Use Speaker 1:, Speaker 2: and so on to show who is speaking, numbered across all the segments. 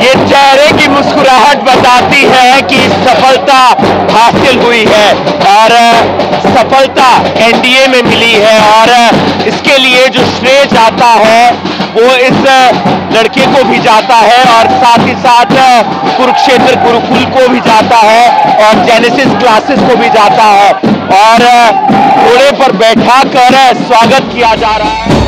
Speaker 1: ये चेहरे की मुस्कुराहट बताती है कि सफलता हासिल हुई है और सफलता एनडीए में मिली है और इसके लिए जो श्रेय जाता है वो इस लड़के को भी जाता है और साथ ही साथ कुरुक्षेत्र गुरुकुल को भी जाता है और जेनेसिस क्लासेस को भी जाता है और घोड़े पर बैठा कर स्वागत किया जा रहा है।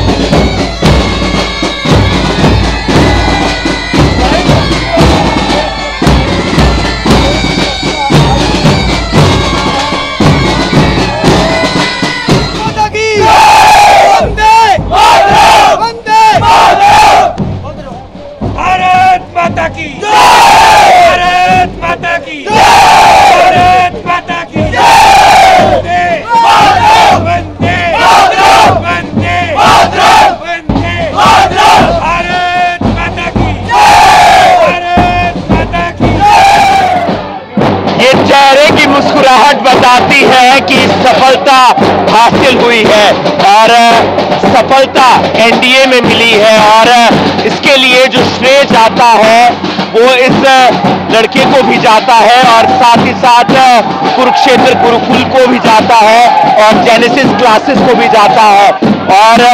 Speaker 1: मुस्कुराहट बताती है कि सफलता हासिल हुई है और सफलता एनडीए में मिली है और इसके लिए जो श्रेय जाता है वो इस लड़के को भी जाता है और साथ ही साथ कुरुक्षेत्र गुरुकुल को भी जाता है और जेनेसिस क्लासेस को भी जाता है और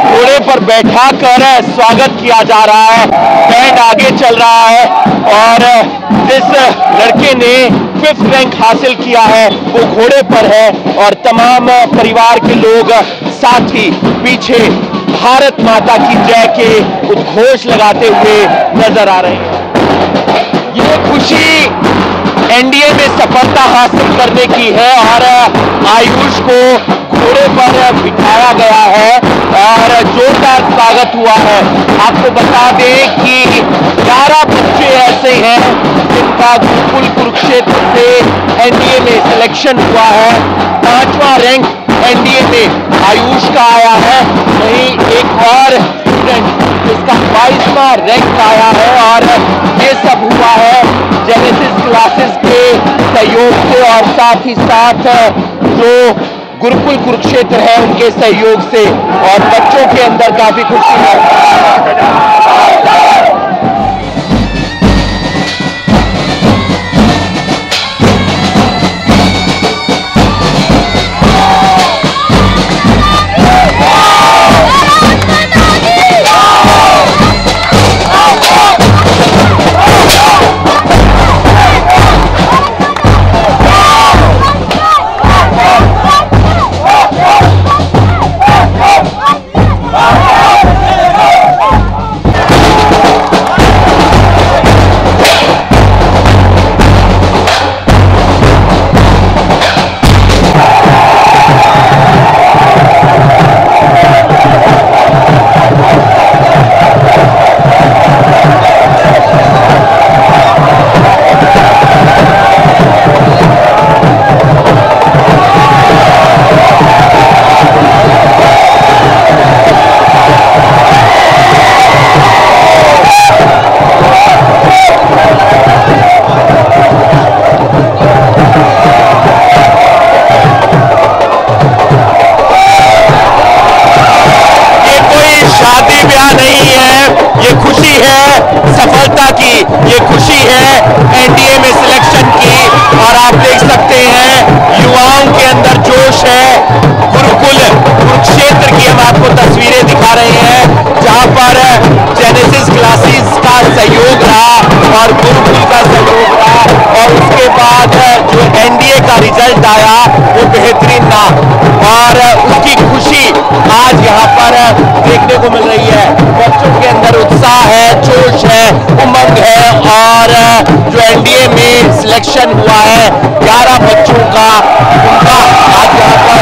Speaker 1: घोड़े पर बैठा कर स्वागत किया जा रहा है। बैंड आगे चल रहा है और जिस लड़के ने 5th रैंक हासिल किया है वो घोड़े पर है और तमाम परिवार के लोग साथी पीछे भारत माता की जय के उद्घोष लगाते हुए नजर आ रहे हैं। ये खुशी एनडीए में सफलता हासिल करने की है और आयुष को घोड़े पर बिठाया गया है और जोरदार स्वागत हुआ है। आपको बता दें कि 11 बच्चे ऐसे हैं जिनका गुरुकुल कुरुक्षेत्र से एनडीए में सिलेक्शन हुआ है। 5वां रैंक एनडीए में आयुष का आया है, वहीं एक और स्टूडेंट जिसका 22वां रैंक आया है और ये सब हुआ है जेनेसिस क्लासेस के सहयोग से और साथ ही साथ जो गुरुकुल कुरुक्षेत्र है उनके सहयोग से और बच्चों के अंदर काफी खुशी है। ये खुशी है सफलता की, ये खुशी है एनडीए में सिलेक्शन की और आप देख सकते हैं युवाओं के अंदर जोश है। गुरुकुल कुरुक्षेत्र की हम आपको तस्वीरें दिखा रहे हैं जहां पर जेनेसिस क्लासेस का सहयोग रहा और गुरुकुल का सहयोग रहा और उसके बाद जो एनडीए का रिजल्ट आया वो बेहतरीन था और उसकी खुशी आज यहाँ पर देखने को मिल रही है। बच्चों के अंदर उत्साह है, जोश है, उमंग है और जो एनडीए में सिलेक्शन हुआ है 11 बच्चों का, उनका आज यहाँ पर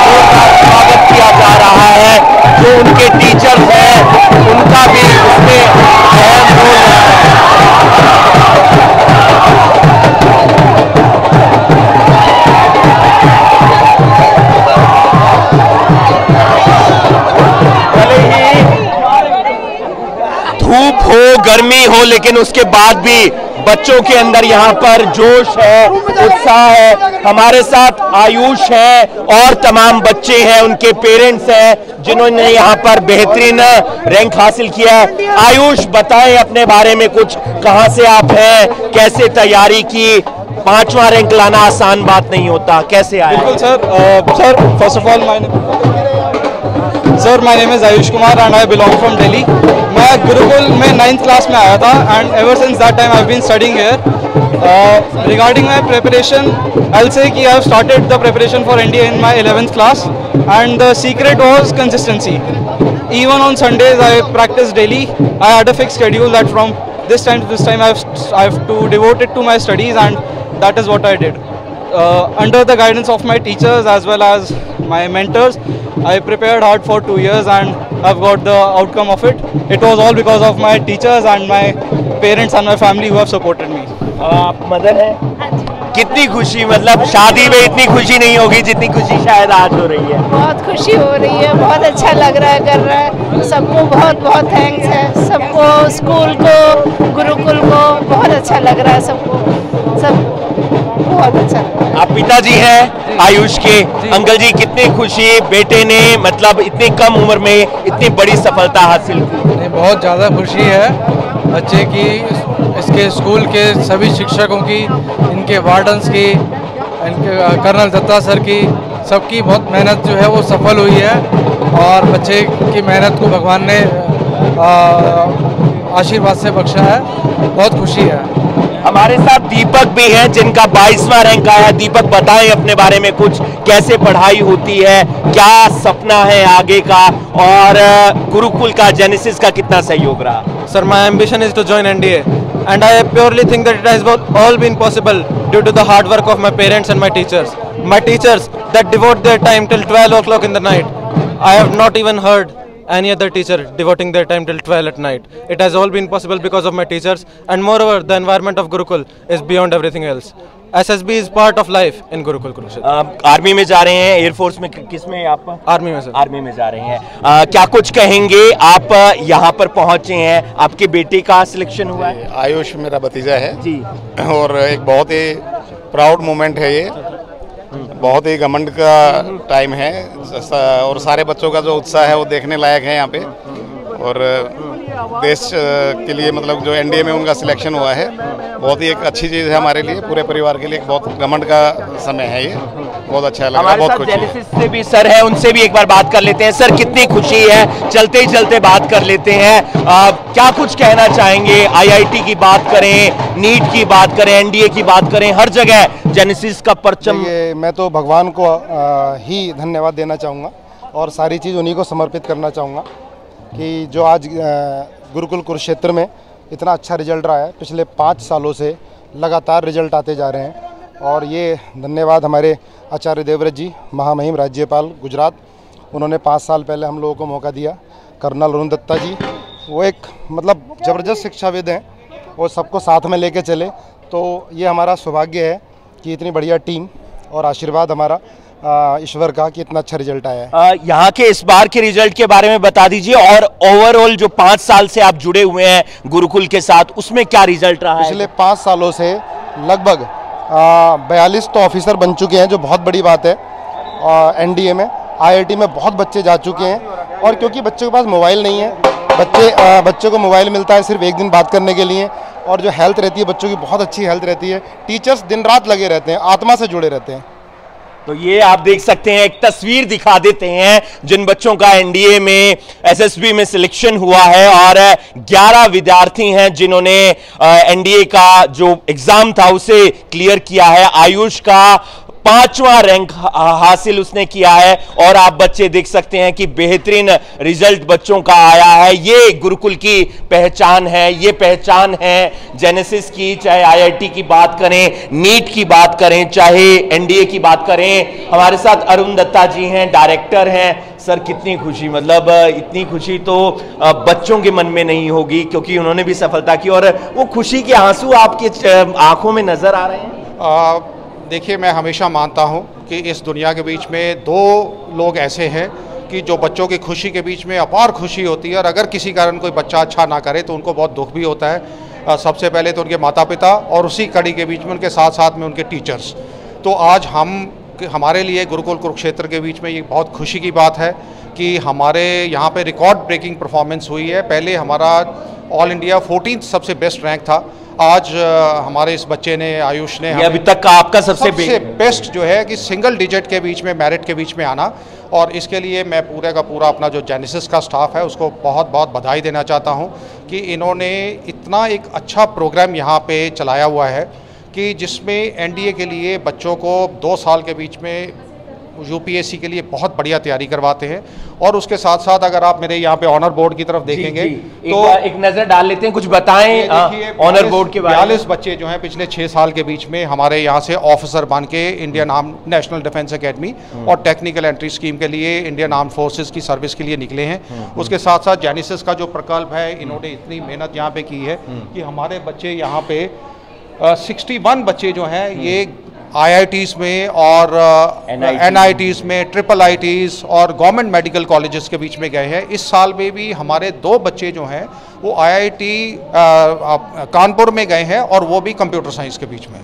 Speaker 1: जोरदार स्वागत किया जा रहा है। जो उनके टीचर्स हैं उनका भी उसमें अहम रोल है। धूप हो गर्मी हो लेकिन उसके बाद भी बच्चों के अंदर यहाँ पर जोश है, उत्साह है। हमारे साथ आयुष है और तमाम बच्चे हैं, उनके पेरेंट्स हैं जिन्होंने यहाँ पर बेहतरीन रैंक हासिल किया है। आयुष, बताएं अपने बारे में कुछ, कहाँ से आप हैं, कैसे तैयारी की? 5वां रैंक लाना आसान बात नहीं होता, कैसे आया?
Speaker 2: बिल्कुल sir, first of all my name is Ayush Kumar and I belong from Delhi. मैं गुरुकुल में 9th क्लास में आया था and ever since that time I have been studying here. Regarding my preparation, I will say कि I have started the preparation for NDA in my 11th class and the secret was consistency. Even on Sundays, I practice daily. I had a fixed schedule that from this time to this time I have to devote it to my studies, and that is what I did. Under the guidance of my teachers as well as my mentors, I prepared hard for 2 years and I've got the outcome of it. It was all because of my teachers and my parents and my family who have supported me.
Speaker 1: आप mother हैं? कितनी खुशी, मतलब शादी में इतनी खुशी नहीं होगी जितनी खुशी शायद आज हो रही है।
Speaker 3: बहुत खुशी हो रही है, बहुत अच्छा लग रहा है, कर रहा है। सबको बहुत बहुत थैंक्स है, सबको, स्कूल को, गुरुकुल को बहुत अच्छा लग रहा है, सबको सब बहुत अच्छा लग रहा है।
Speaker 1: आप पिताजी हैं आयुष के। अंकल जी, कितनी खुशी बेटे ने मतलब इतनी कम उम्र में इतनी बड़ी सफलता हासिल की?
Speaker 4: बहुत ज़्यादा खुशी है बच्चे की, इसके स्कूल के सभी शिक्षकों की, इनके वार्डन्स की, इनके कर्नल दत्ता सर की, सबकी बहुत मेहनत जो है वो सफल हुई है और बच्चे की मेहनत को भगवान ने आशीर्वाद से बख्शा है। बहुत खुशी है।
Speaker 1: हमारे साथ दीपक भी हैं जिनका 22वां रैंक आया है। दीपक, बताएं अपने बारे में कुछ, कैसे पढ़ाई होती है, क्या सपना है आगे का, और गुरुकुल का, जेनेसिस का कितना सहयोग रहा?
Speaker 2: Sir, my ambition is to join NDA and I purely think that it has all been possible due to the hard work of my parents and my teachers. My teachers that devote their time till 12 o'clock in the night. I have not even heard any other teacher devoting their time till 12 at night. It has all been possible because of my teachers, and moreover the environment of Gurukul is beyond everything else. SSB is part of life in Gurukul Kurukshetra.
Speaker 1: Army में जा रहे हैं, air force में, किस में आप?
Speaker 2: Army में sir.
Speaker 1: Army में जा रहे हैं। क्या कुछ कहेंगे? आप यहाँ पर पहुँचे हैं, आपके बेटे का सिलेक्शन हुआ है?
Speaker 5: आयुष मेरा भतीजा है
Speaker 1: जी,
Speaker 5: और एक बहुत ही प्राउड मोमेंट है ये, बहुत ही घमंड का टाइम है और सारे बच्चों का जो उत्साह है वो देखने लायक है यहाँ पे। और देश के लिए मतलब जो एनडीए में उनका सिलेक्शन हुआ है, बहुत ही एक अच्छी चीज़ है हमारे लिए, पूरे परिवार के लिए एक बहुत घमंड का समय है ये। बहुत अच्छा लगा, बहुत खुशी है।
Speaker 1: जेनेसिस से भी सर है, उनसे भी एक बार बात कर लेते हैं। सर, कितनी खुशी है, चलते ही चलते बात कर लेते हैं। क्या कुछ कहना चाहेंगे? आईआईटी की बात करें, नीट की बात करें, एनडीए की बात करें, हर जगह जेनेसिस का परचम।
Speaker 6: मैं तो भगवान को ही धन्यवाद देना चाहूँगा और सारी चीज़ उन्हीं को समर्पित करना चाहूँगा कि जो आज गुरुकुल कुरुक्षेत्र में इतना अच्छा रिजल्ट रहा है। पिछले 5 सालों से लगातार रिजल्ट आते जा रहे हैं और ये धन्यवाद हमारे आचार्य देवव्रत जी, महामहिम राज्यपाल गुजरात, उन्होंने 5 साल पहले हम लोगों को मौका दिया। कर्नल अरुण दत्ता जी, वो एक मतलब ज़बरदस्त शिक्षाविद हैं, वो सबको साथ में लेके चले। तो ये हमारा सौभाग्य है कि इतनी बढ़िया टीम और आशीर्वाद हमारा ईश्वर का कि इतना अच्छा रिजल्ट आया है।
Speaker 1: यहाँ के इस बार के रिजल्ट के बारे में बता दीजिए, और ओवरऑल जो 5 साल से आप जुड़े हुए हैं गुरुकुल के साथ, उसमें क्या रिजल्ट रहा है?
Speaker 6: पिछले 5 सालों से लगभग 42 तो ऑफिसर बन चुके हैं, जो बहुत बड़ी बात है। एनडीए में, आईआईटी में बहुत बच्चे जा चुके हैं, और क्योंकि बच्चों के पास मोबाइल नहीं है, बच्चों को मोबाइल मिलता है सिर्फ एक दिन बात करने के लिए, और जो हेल्थ रहती है बच्चों की बहुत अच्छी हेल्थ रहती है। टीचर्स दिन रात लगे रहते हैं, आत्मा से जुड़े रहते हैं।
Speaker 1: तो ये आप देख सकते हैं, एक तस्वीर दिखा देते हैं जिन बच्चों का एनडीए में, एसएसबी में सिलेक्शन हुआ है, और 11 विद्यार्थी हैं जिन्होंने एनडीए का जो एग्जाम था उसे क्लियर किया है। आयुष का 5वां रैंक हासिल उसने किया है, और आप बच्चे देख सकते हैं कि बेहतरीन रिजल्ट बच्चों का आया है। ये गुरुकुल की पहचान है, ये पहचान है जेनेसिस की। चाहे आईआईटी की बात करें, नीट की बात करें, चाहे एनडीए की बात करें। हमारे साथ अरुण दत्ता जी हैं, डायरेक्टर हैं। सर, कितनी खुशी, मतलब इतनी खुशी तो बच्चों के मन में नहीं होगी, क्योंकि उन्होंने भी सफलता की, और वो खुशी के आंसू आपके आंखों में नजर आ रहे हैं।
Speaker 7: देखिए, मैं हमेशा मानता हूं कि इस दुनिया के बीच में 2 लोग ऐसे हैं कि जो बच्चों की खुशी के बीच में अपार खुशी होती है, और अगर किसी कारण कोई बच्चा अच्छा ना करे तो उनको बहुत दुख भी होता है। सबसे पहले तो उनके माता पिता और उसी कड़ी के बीच में उनके साथ साथ में उनके टीचर्स। तो आज हमारे लिए गुरुकुल कुरुक्षेत्र के बीच में ये बहुत खुशी की बात है कि हमारे यहाँ पे रिकॉर्ड ब्रेकिंग परफॉर्मेंस हुई है। पहले हमारा ऑल इंडिया 14th सबसे बेस्ट रैंक था, आज हमारे इस बच्चे ने, आयुष ने,
Speaker 1: अभी तक का आपका सबसे
Speaker 7: बेस्ट जो है कि सिंगल डिजिट के बीच में, मेरिट के बीच में आना। और इसके लिए मैं पूरे का पूरा अपना जो जेनेसिस का स्टाफ है उसको बहुत बहुत बधाई देना चाहता हूँ कि इन्होंने इतना एक अच्छा प्रोग्राम यहाँ पे चलाया हुआ है कि जिसमें एनडीए के लिए बच्चों को 2 साल के बीच में यूपीएससी के लिए बहुत बढ़िया तैयारी करवाते हैं। और उसके साथ साथ अगर आप मेरे यहाँ पे ऑनर बोर्ड की तरफ देखेंगे तो
Speaker 1: एक नज़र डाल लेते हैं, कुछ बताएं ऑनर बोर्ड के बारे में।
Speaker 7: 42 बच्चे जो हैं पिछले 6 साल के बीच में हमारे यहाँ से ऑफिसर बन के Indian arm national defence academy और टेक्निकल एंट्री स्कीम के लिए इंडियन आर्म फोर्सेस की सर्विस के लिए निकले हैं। उसके साथ साथ जेनेसिस का जो प्रकल्प है, इन्होंने इतनी मेहनत यहाँ पे की है कि हमारे बच्चे यहाँ पे 61 बच्चे जो हैं ये IITs में और NITs में, ट्रिपल IITs और गवर्नमेंट मेडिकल कॉलेजेस के बीच में गए हैं। इस साल में भी हमारे 2 बच्चे जो हैं वो IIT कानपुर में गए हैं और वो भी कंप्यूटर साइंस के बीच में,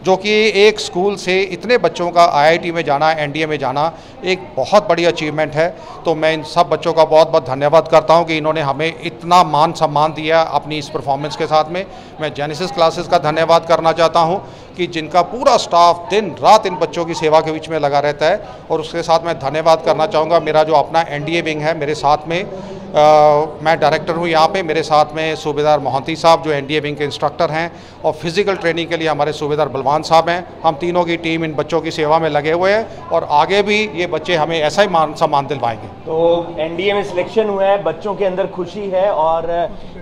Speaker 7: जो कि एक स्कूल से इतने बच्चों का IIT में जाना, एनडीए में जाना एक बहुत बड़ी अचीवमेंट है। तो मैं इन सब बच्चों का बहुत बहुत धन्यवाद करता हूं कि इन्होंने हमें इतना मान सम्मान दिया अपनी इस परफॉर्मेंस के साथ में। मैं जेनेसिस क्लासेस का धन्यवाद करना चाहता हूं कि जिनका पूरा स्टाफ दिन रात इन बच्चों की सेवा के बीच में लगा रहता है। और उसके साथ मैं धन्यवाद करना चाहूँगा मेरा जो अपना एनडीए विंग है, मेरे साथ में मैं डायरेक्टर हूँ यहाँ पे, मेरे साथ में सूबेदार मोहंती साहब जो एनडीए विंग के इंस्ट्रक्टर हैं और फिजिकल ट्रेनिंग के लिए हमारे सूबेदार बलवान साहब हैं। हम तीनों की टीम इन बच्चों की सेवा में लगे हुए हैं और आगे भी ये बच्चे हमें ऐसा ही मान सम्मान दिलवाएंगे।
Speaker 1: तो एनडीए में सिलेक्शन हुआ है, बच्चों के अंदर खुशी है और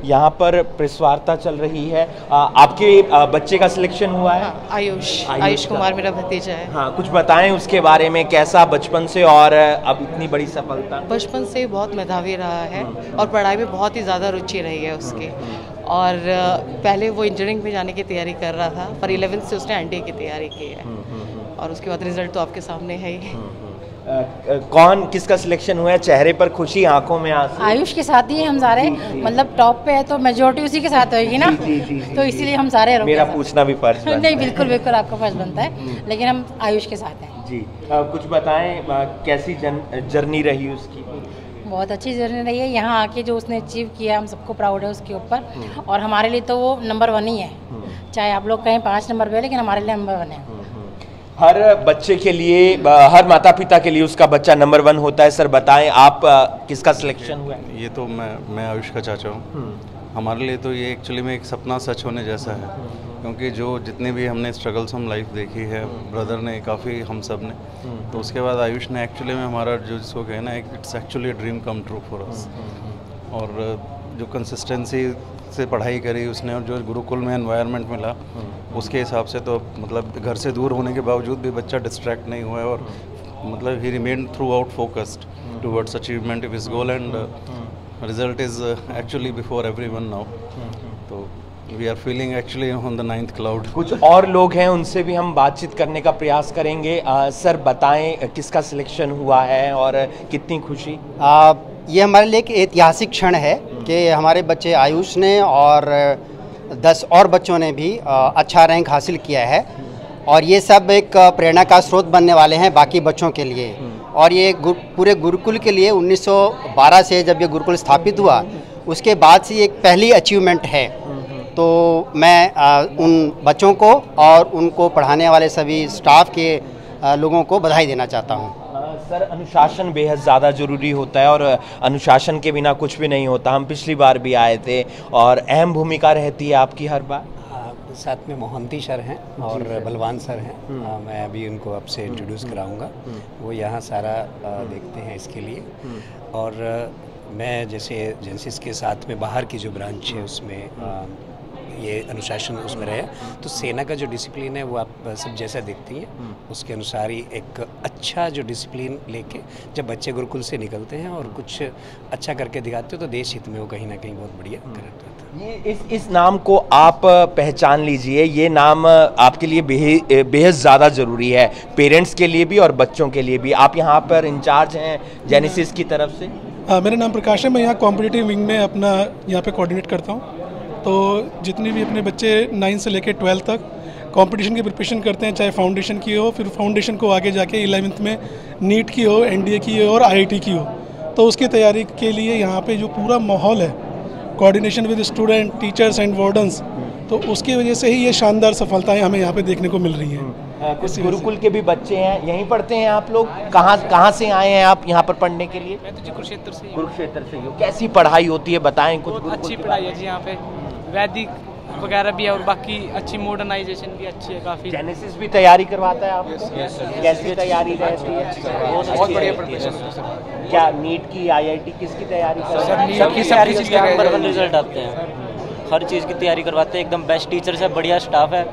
Speaker 1: यहाँ पर प्रेस वार्ता चल रही है। आपके बच्चे का सिलेक्शन हुआ है?
Speaker 8: आयुष कुमार मेरा भतीजा है।
Speaker 1: हाँ, कुछ बताएं उसके बारे में, कैसा बचपन से और अब इतनी बड़ी सफलता?
Speaker 8: बचपन से बहुत मेधावी रहा है और पढ़ाई में बहुत ही ज़्यादा रुचि रही है उसकी। और पहले वो इंजीनियरिंग में जाने की तैयारी कर रहा था, पर 11th से उसने एनडीए की तैयारी की है और उसके बाद रिजल्ट तो आपके सामने है ही।
Speaker 1: कौन किसका सिलेक्शन हुआ है? चेहरे पर खुशी, आंखों में आंसू।
Speaker 9: आयुष के साथ ही हम सारे, मतलब टॉप पे है तो मेजोरिटी उसी के साथ होगी ना। तो इसीलिए हम सारे
Speaker 1: मेरा पूछना भी फर्ज बनता है।
Speaker 9: नहीं, बिल्कुल बिल्कुल आपका फर्ज बनता है, लेकिन हम आयुष के साथ हैं
Speaker 1: जी। कुछ बताएं कैसी जर्नी रही उसकी?
Speaker 9: बहुत अच्छी जर्नी रही है। यहाँ आके जो उसने अचीव किया हम सबको प्राउड है उसके ऊपर और हमारे लिए तो वो नंबर 1 ही है। चाहे आप लोग कहें 5 नंबर पे, लेकिन हमारे लिए नंबर 1 है।
Speaker 1: हर बच्चे के लिए, हर माता पिता के लिए उसका बच्चा नंबर 1 होता है। सर बताएं आप किसका सिलेक्शन हुआ है?
Speaker 10: ये तो मैं आयुष का चाचा हूँ। हमारे लिए तो ये एक्चुअली में एक सपना सच होने जैसा है, क्योंकि जो जितने भी हमने स्ट्रगल्स हम लाइफ देखी है, ब्रदर ने काफ़ी, हम सब ने, तो उसके बाद आयुष ने एक्चुअली में हमारा जो जिसको कहना है, it's actually dream come true for us. और जो कंसिस्टेंसी से पढ़ाई करी उसने और जो गुरुकुल में एनवायरनमेंट मिला उसके हिसाब से तो मतलब घर से दूर होने के बावजूद भी बच्चा डिस्ट्रैक्ट नहीं हुआ है और मतलब ही remained throughout focused towards achievement of his goal and result is actually before everyone now. तो we are feeling actually on the 9th cloud.
Speaker 1: कुछ और लोग हैं, उनसे भी हम बातचीत करने का प्रयास करेंगे। सर बताएं किसका सिलेक्शन हुआ है और कितनी खुशी?
Speaker 11: ये हमारे लिए एक ऐतिहासिक क्षण है कि हमारे बच्चे आयुष ने और 10 और बच्चों ने भी अच्छा रैंक हासिल किया है और ये सब एक प्रेरणा का स्रोत बनने वाले हैं बाकी बच्चों के लिए। और ये पूरे गुरुकुल के लिए 1912 से जब ये गुरुकुल स्थापित हुआ उसके बाद से एक पहली अचीवमेंट है। तो मैं उन बच्चों को और उनको पढ़ाने वाले सभी स्टाफ के लोगों को बधाई देना चाहता हूँ।
Speaker 1: सर अनुशासन बेहद ज़्यादा ज़रूरी होता है और अनुशासन के बिना कुछ भी नहीं होता। हम पिछली बार भी आए थे और अहम भूमिका रहती है आपकी हर बार।
Speaker 12: साथ में मोहंती सर हैं और बलवान सर हैं। मैं अभी उनको आपसे इंट्रोड्यूस कराऊंगा। वो यहाँ सारा देखते हैं इसके लिए। और मैं जैसे जेनेसिस के साथ में बाहर की जो ब्रांच है उसमें ये अनुशासन उसमें रहे, तो सेना का जो डिसिप्लिन है वो आप सब जैसा देखती हैं उसके अनुसार ही एक अच्छा जो डिसिप्लिन लेके जब बच्चे गुरुकुल से निकलते हैं और कुछ अच्छा करके दिखाते हो तो देश हित में वो कहीं ना कहीं बहुत बढ़िया करता है।
Speaker 1: ये इस नाम को आप पहचान लीजिए। ये नाम आपके लिए बेहद ज़्यादा ज़रूरी है, पेरेंट्स के लिए भी और बच्चों के लिए भी। आप यहाँ पर इंचार्ज हैं जेनेसिस की तरफ से?
Speaker 13: मेरा नाम प्रकाश है, मैं यहाँ कॉम्पिटिटिव विंग में अपना यहाँ पे कोऑर्डिनेट करता हूँ। तो जितने भी अपने बच्चे 9 से लेकर 12 तक कंपटीशन की प्रिपरेशन करते हैं, चाहे फाउंडेशन की हो, फिर फाउंडेशन को आगे जाके 11th में नीट की हो, एनडीए की हो और आईआईटी की हो, तो उसकी तैयारी के लिए यहाँ पे जो पूरा माहौल है, coordination with student, teachers and wardens, तो उसकी वजह से ही ये शानदार सफलताएं हमें यहाँ पे देखने को मिल रही हैं।
Speaker 1: कुछ गुरुकुल के भी बच्चे हैं, यहीं पढ़ते हैं आप लोग? कहाँ से आए हैं आप यहाँ पर पढ़ने के लिए?
Speaker 14: मैं तो जी कुरुक्षेत्र से ही।
Speaker 1: कुरुक्षेत्र से ही हो। कैसी पढ़ाई होती है, बताएं कुछ?
Speaker 14: बहुत अच्छी पढ़ाई है जी यहाँ पे, वैदिक वगैरह भी है और बाकी अच्छी मॉडर्नाइजेशन भी अच्छी है काफ़ी।
Speaker 1: जेनेसिस भी तैयारी करवाता है आपको? कैसी तैयारी रहती है?
Speaker 14: बहुत बढ़िया प्रिपरेशन।
Speaker 1: क्या नीट की, आईआईटी किसकी तैयारी?
Speaker 15: नंबर 1 रिजल्ट आते हैं, हर चीज़ की तैयारी करवाते हैं, एकदम बेस्ट टीचर्स है, बढ़िया स्टाफ है।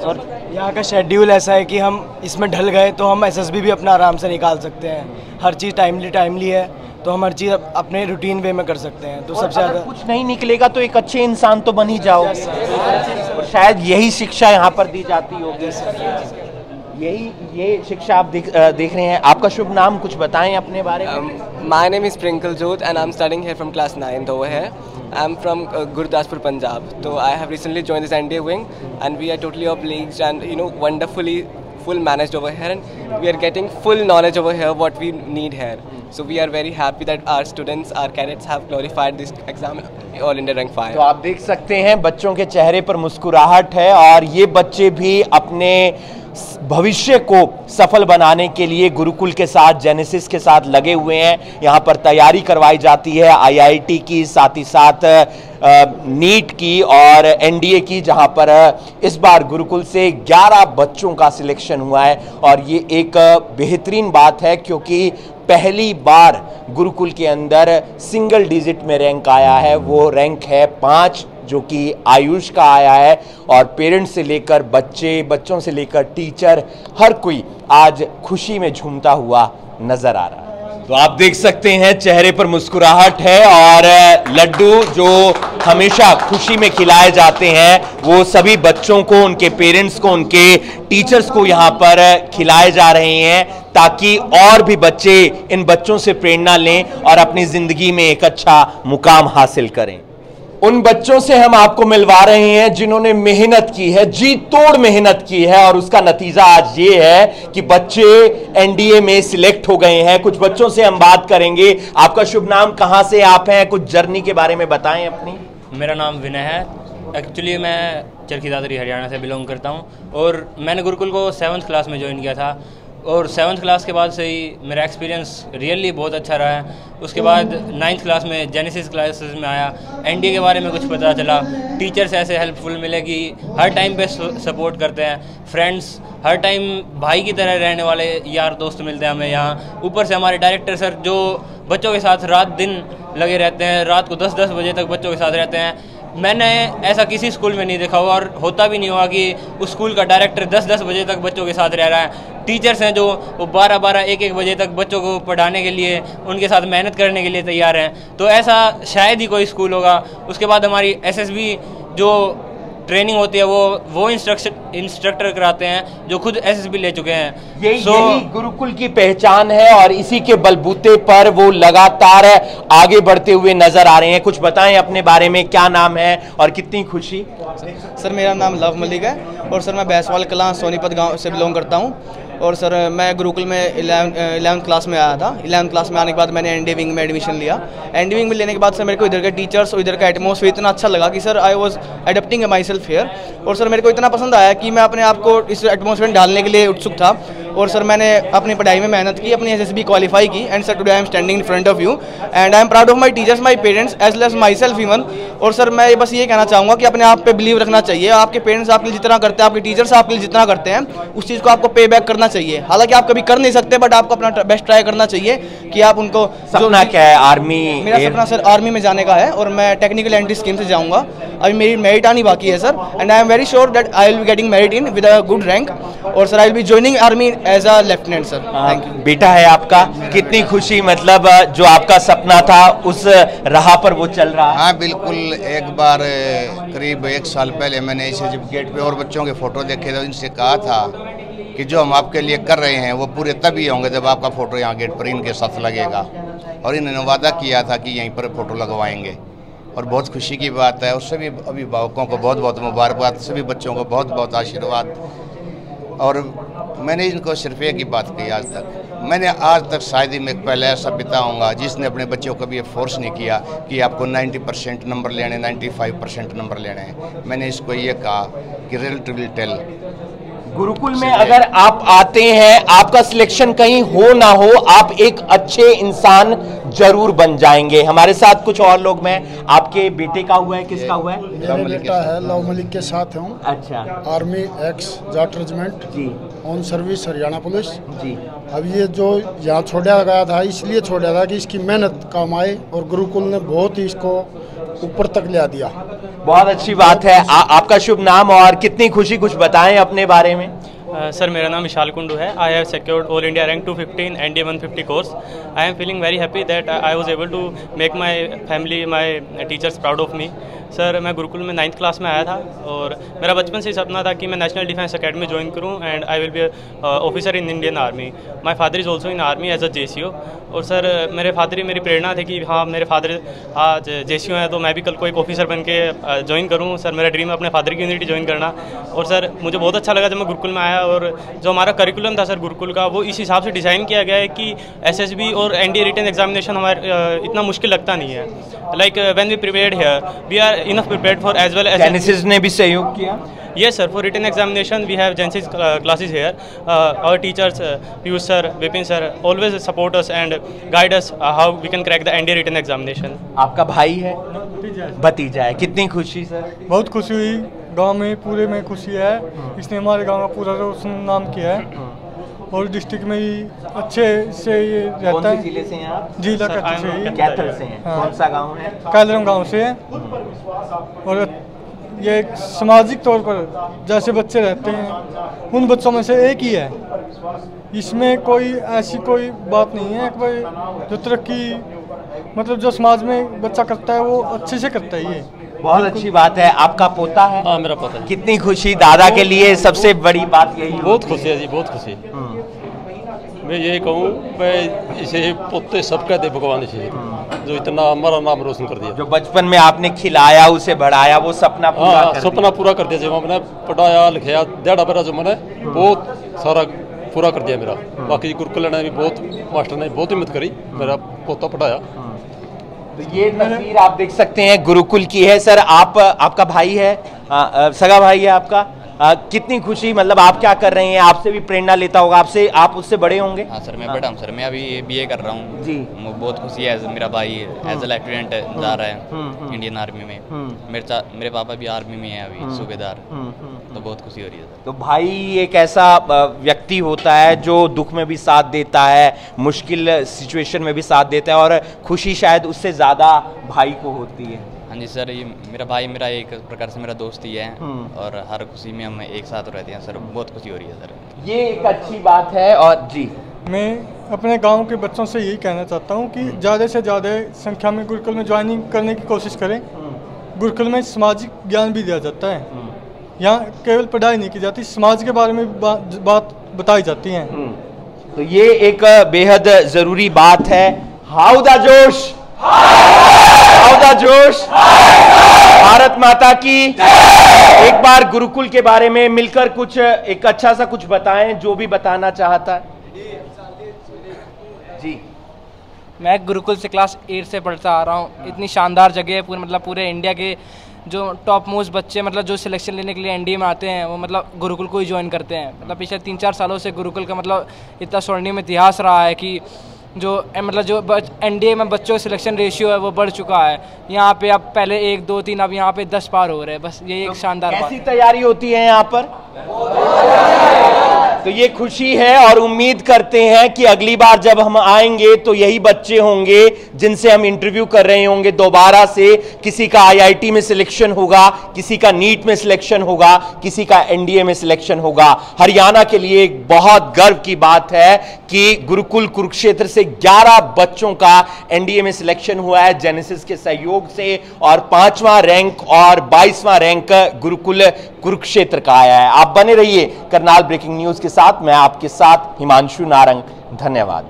Speaker 16: और यहाँ का शेड्यूल ऐसा है कि हम इसमें ढल गए तो हम एसएसबी भी अपना आराम से निकाल सकते हैं, हर चीज़ टाइमली है, तो हम हर चीज़ अपने रूटीन वे में कर सकते हैं। तो सबसे ज़्यादा
Speaker 1: कुछ नहीं निकलेगा तो एक अच्छे इंसान तो बन ही जाओगे, और शायद यही शिक्षा यहाँ पर दी जाती होगी, ये शिक्षा आप देख रहे हैं। आपका शुभ नाम कुछ बताएं अपने बारे में।
Speaker 17: माय नेम इज़ स्प्रिंकल जोत and I am studying here from class 9 over here. I am from Gurdaspur, Punjab. So I have recently joined this NDA wing, and we are totally obliged and wonderfully full managed over here, and we are getting full knowledge over here what we need here. So we are very happy that our students, our cadets have glorified this exam All India Rank 5.
Speaker 1: तो आप देख सकते हैं बच्चों के चेहरे पर मुस्कुराहट है, और ये बच्चे भी अपने भविष्य को सफल बनाने के लिए गुरुकुल के साथ, जेनेसिस के साथ लगे हुए हैं। यहाँ पर तैयारी करवाई जाती है आईआईटी की, साथ ही साथ नीट की और एनडीए की, जहाँ पर इस बार गुरुकुल से 11 बच्चों का सिलेक्शन हुआ है। और ये एक बेहतरीन बात है क्योंकि पहली बार गुरुकुल के अंदर सिंगल डिजिट में रैंक आया है, वो रैंक है 5, जो कि आयुष का आया है। और पेरेंट्स से लेकर बच्चों से लेकर टीचर, हर कोई आज खुशी में झूमता हुआ नजर आ रहा है। तो आप देख सकते हैं चेहरे पर मुस्कुराहट है, और लड्डू जो हमेशा खुशी में खिलाए जाते हैं वो सभी बच्चों को, उनके पेरेंट्स को, उनके टीचर्स को यहाँ पर खिलाए जा रहे हैं, ताकि और भी बच्चे इन बच्चों से प्रेरणा लें और अपनी जिंदगी में एक अच्छा मुकाम हासिल करें। उन बच्चों से हम आपको मिलवा रहे हैं जिन्होंने मेहनत की है, जी तोड़ मेहनत की है, और उसका नतीजा आज ये है कि बच्चे एनडीए में सिलेक्ट हो गए हैं। कुछ बच्चों से हम बात करेंगे। आपका शुभ नाम, कहां से आप हैं, कुछ जर्नी के बारे में बताएं अपनी।
Speaker 18: मेरा नाम विनय है। एक्चुअली मैं चरखी दादरी हरियाणा से बिलोंग करता हूं, और मैंने गुरुकुल को 7th क्लास में ज्वाइन किया था, और 7th क्लास के बाद से ही मेरा एक्सपीरियंस रियली बहुत अच्छा रहा है। उसके बाद 9th क्लास में जेनेसिस क्लासेस में आया, एनडीए के बारे में कुछ पता चला, टीचर्स ऐसे हेल्पफुल मिले कि हर टाइम पे सपोर्ट करते हैं, फ्रेंड्स हर टाइम भाई की तरह रहने वाले यार दोस्त मिलते हैं हमें यहाँ। ऊपर से हमारे डायरेक्टर सर जो बच्चों के साथ रात दिन लगे रहते हैं, रात को 10-10 बजे तक बच्चों के साथ रहते हैं। मैंने ऐसा किसी स्कूल में नहीं देखा हुआ, और होता भी नहीं हुआ कि उस स्कूल का डायरेक्टर 10-10 बजे तक बच्चों के साथ रह रहा है। टीचर्स हैं जो वो 12-12, 1-1 बजे तक बच्चों को पढ़ाने के लिए, उनके साथ मेहनत करने के लिए तैयार हैं। तो ऐसा शायद ही कोई स्कूल होगा। उसके बाद हमारी एसएसबी जो ट्रेनिंग होती है वो इंस्ट्रक्टर कराते हैं जो खुद एसएसबी ले चुके हैं।
Speaker 1: यही गुरुकुल की पहचान है, और इसी के बलबूते पर वो लगातार आगे बढ़ते हुए नजर आ रहे हैं। कुछ बताएं अपने बारे में, क्या नाम है और कितनी खुशी?
Speaker 16: सर मेरा नाम लव मलिक है, और सर मैं बैसवाल कलां सोनीपत गांव से बिलोंग करता हूं। और सर मैं गुरुकुल में 11th क्लास में आया था। 11th क्लास में आने के बाद मैंने एनडी विंग में एडमिशन लिया। एनडी विंग में लेने के बाद सर मेरे को इधर के टीचर्स और इधर का एटमॉस्फेयर इतना अच्छा लगा कि sir I was adapting my self here. और सर मेरे को इतना पसंद आया कि मैं अपने आप को इस एटमॉस्फेयर में डालने के लिए उत्सुक था। और सर मैंने अपनी पढ़ाई में मेहनत की, अपनी एसएसबी क्वालिफाई की, and sir today I am standing in front of you, and I am proud of my teachers, my parents as well as myself even. और सर मैं बस ये कहना चाहूँगा कि अपने आप पे बिलीव रखना चाहिए। आपके पेरेंट्स आपके लिए जितना करते हैं, आपके टीचर्स आपके लिए जितना करते हैं, उस चीज़ को आपको पे बैक करना चाहिए। हालांकि आप कभी कर नहीं सकते, बट आपको अपना बेस्ट ट्राई करना चाहिए कि आप उनको।
Speaker 1: सपना क्या है? आर्मी?
Speaker 16: मेरा सपना सर आर्मी में जाने का है, और मैं टेक्निकल एंट्री स्कीम से जाऊँगा। अभी मेरी मेरिट आनी बाकी है sir, and I am very sure that I will be getting merit in with a good rank, और sir I will be joining army as a lieutenant sir. Thank you.
Speaker 1: बेटा है आपका, कितनी खुशी, मतलब जो आपका सपना था उस राह पर वो चल रहा है।
Speaker 19: हाँ बिल्कुल। एक बार करीब 1 साल पहले मैंने इसे जब गेट पे और बच्चों के फोटो देखे तो इनसे कहा था कि जो हम आपके लिए कर रहे हैं वो पूरे तभी होंगे जब आपका फ़ोटो यहाँ गेट पर इनके साथ लगेगा, और इन्होंने वादा किया था कि यहीं पर फ़ोटो लगवाएंगे। और बहुत खुशी की बात है। और सभी अभिभावकों को बहुत बहुत मुबारकबाद, सभी बच्चों को बहुत बहुत आशीर्वाद। और मैंने इनको सिर्फ एक ही बात कही आज तक, मैंने आज तक शायद ही मैं पहले ऐसा पिता होऊंगा जिसने अपने बच्चों को भी ये फोर्स नहीं किया कि आपको 90% नंबर लेने, 95% नंबर लेने हैं। मैंने इसको ये कहा कि रिजल्ट विल टेल।
Speaker 1: गुरुकुल में अगर आप आते हैं, आपका सिलेक्शन कहीं हो ना हो, आप एक अच्छे इंसान जरूर बन जाएंगे। हमारे साथ कुछ और लोग हैं। आपके बेटे का हुआ है, किसका हुआ है?
Speaker 20: मेरा बेटा है, लव मलिक के साथ हूँ।
Speaker 1: अच्छा।
Speaker 20: आर्मी एक्स जाट रेजिमेंट
Speaker 1: जी,
Speaker 20: ऑन सर्विस हरियाणा पुलिस
Speaker 1: जी।
Speaker 20: अब ये जो यहाँ छोड़ा गया था, इसलिए छोड़ा था कि इसकी मेहनत काम आए, और गुरुकुल ने बहुत ही इसको ऊपर तक ले दिया।
Speaker 1: बहुत अच्छी बात है। आपका शुभ नाम और कितनी खुशी, कुछ बताएं अपने बारे में।
Speaker 21: सर मेरा नाम विशाल कुंडू है। I have secured all India rank 215 NDA 150 कोर्स। I am feeling very happy that I was able to make my family, my teachers proud of me. Sir मैं गुरुकुल में 9th क्लास में आया था और मेरा बचपन से ही सपना था कि मैं नेशनल डिफेंस अकेडमी ज्वाइन करूं and I will be officer in Indian army. My father is also in army as a JCO। और सर मेरे फादर ही मेरी प्रेरणा थे कि हाँ मेरे फादर आज JCO हैं तो मैं भी कल को एक ऑफिसर बन के ज्वाइन करूँ। सर मेरा ड्रीम है अपने फादर की यूनिटी ज्वाइन करना। और सर मुझे बहुत अच्छा लगा जब मैं गुरुकुल में आया, और जो हमारा करिकुलम था सर गुरुकुल का, वो इस हिसाब से डिज़ाइन किया गया है कि SSB और NDA रिटन एग्जामिनेशन हमारे इतना मुश्किल लगता नहीं है। Like when we prepared here we are enough prepared for as well as.
Speaker 1: Genesis ने भी सहयोग किया।
Speaker 21: Yes sir, for written examination we have Genesis classes here. Our teachers Piyush sir, Vipin sir always support us and guide us how we can crack the NDA written examination.
Speaker 1: आपका भाई है? भतीजा है। कितनी खुशी सर?
Speaker 22: बहुत खुशी हुई, गांव में पूरे में खुशी है। इसने हमारे गांव का पूरा रोशन नाम किया है और डिस्ट्रिक्ट में ही अच्छे से ये रहता है।
Speaker 1: कौन से जिले से हैं आप?
Speaker 22: जिला कैथल से ही।
Speaker 1: कैथल से हैं।
Speaker 22: हाँ।
Speaker 1: कौन सा गांव है?
Speaker 22: कैलरम गांव से है। और ये एक सामाजिक तौर पर जैसे बच्चे रहते हैं उन बच्चों में से एक ही है। इसमें कोई ऐसी कोई बात नहीं है कोई जो तरक्की मतलब जो समाज में बच्चा करता है वो अच्छे से करता है। ये
Speaker 1: बहुत अच्छी बात है। आपका पोता है?
Speaker 23: हाँ मेरा पोता है।
Speaker 1: कितनी खुशी, दादा के लिए सबसे बड़ी बात यही।
Speaker 23: बहुत खुशी है जी, बहुत खुशी। मैं यही कहूँ, मैं इसे पोते सब कहते भगवान से जो इतना हमारा नाम रोशन कर दिया।
Speaker 1: जो बचपन में आपने खिलाया, उसे बढ़ाया, वो सपना पूरा कर दिया।
Speaker 23: सपना पूरा कर दिया। जो मैंने पढ़ाया लिखाया डेढ़ा बेरा जो मैंने बहुत सारा पूरा कर दिया मेरा। बाकी गुरुकुल ने भी बहुत, मास्टर ने बहुत हिम्मत करी, मेरा पोता पढ़ाया।
Speaker 1: तो ये तस्वीर आप देख सकते हैं गुरुकुल की है। सर आपका भाई है, सगा भाई है आपका। कितनी खुशी, मतलब आप क्या कर रहे हैं? आपसे भी प्रेरणा लेता होगा, आप उससे बड़े होंगे।
Speaker 24: हाँ सर मैं बड़ा हूँ सर, मैं अभी BA कर रहा हूँ जी। बहुत खुशी है, मेरा भाई एज ए लेफ्टिनेंट जा रहा है इंडियन आर्मी में। मेरे पापा भी आर्मी में है अभी सूबेदार, तो बहुत खुशी हो रही है सर।
Speaker 1: तो भाई एक ऐसा व्यक्ति होता है जो दुख में भी साथ देता है, मुश्किल सिचुएशन में भी साथ देता है, और खुशी शायद उससे ज़्यादा भाई को होती है।
Speaker 24: हाँ जी सर, ये मेरा भाई मेरा एक प्रकार से मेरा दोस्त ही है और हर खुशी में हम एक साथ रहते हैं सर। बहुत खुशी हो रही है सर।
Speaker 1: ये एक अच्छी बात है। और जी
Speaker 22: मैं अपने गांव के बच्चों से यही कहना चाहता हूं कि ज़्यादा से ज़्यादा संख्या में गुरुकुल में ज्वाइनिंग करने की कोशिश करें। गुरुकुल में सामाजिक ज्ञान भी दिया जाता है। यहाँ केवल पढ़ाई नहीं की जाती, समाज के बारे में बात बताई जाती है।
Speaker 1: तो ये एक बेहद ज़रूरी बात है। हाउ द जोश, हाउ द जोश, भारत माता की। एक बार गुरुकुल के बारे में मिलकर कुछ एक अच्छा सा कुछ बताएं, जो भी बताना चाहता है जी।
Speaker 14: मैं गुरुकुल से क्लास 8 से पढ़ता आ रहा हूँ। इतनी शानदार जगह है, पूरे इंडिया के जो टॉप मोस्ट बच्चे मतलब जो सिलेक्शन लेने के लिए NDA में आते हैं वो मतलब गुरुकुल को ही ज्वाइन करते हैं। मतलब पिछले 3-4 सालों से गुरुकुल का मतलब इतना स्वर्णिम इतिहास रहा है कि जो NDA में बच्चों का सिलेक्शन रेशियो है वो बढ़ चुका है। यहाँ पे अब पहले 1, 2, 3 अब यहाँ पे 10 पार हो रहे हैं। बस ये एक शानदार बात।
Speaker 1: कैसी तैयारी होती है यहाँ पर? तो ये खुशी है और उम्मीद करते हैं कि अगली बार जब हम आएंगे तो यही बच्चे होंगे जिनसे हम इंटरव्यू कर रहे होंगे दोबारा से। किसी का IIT में सिलेक्शन होगा, किसी का नीट में सिलेक्शन होगा, किसी का NDA में सिलेक्शन होगा। हरियाणा के लिए एक बहुत गर्व की बात है कि गुरुकुल कुरुक्षेत्र से 11 बच्चों का NDA में सिलेक्शन हुआ है जेनेसिस के सहयोग से, और 5वां रैंक और 22वां रैंक गुरुकुल कुरुक्षेत्र का आया है। आप बने रहिए करनाल ब्रेकिंग न्यूज के साथ। मैं आपके साथ हिमांशु नारंग। धन्यवाद।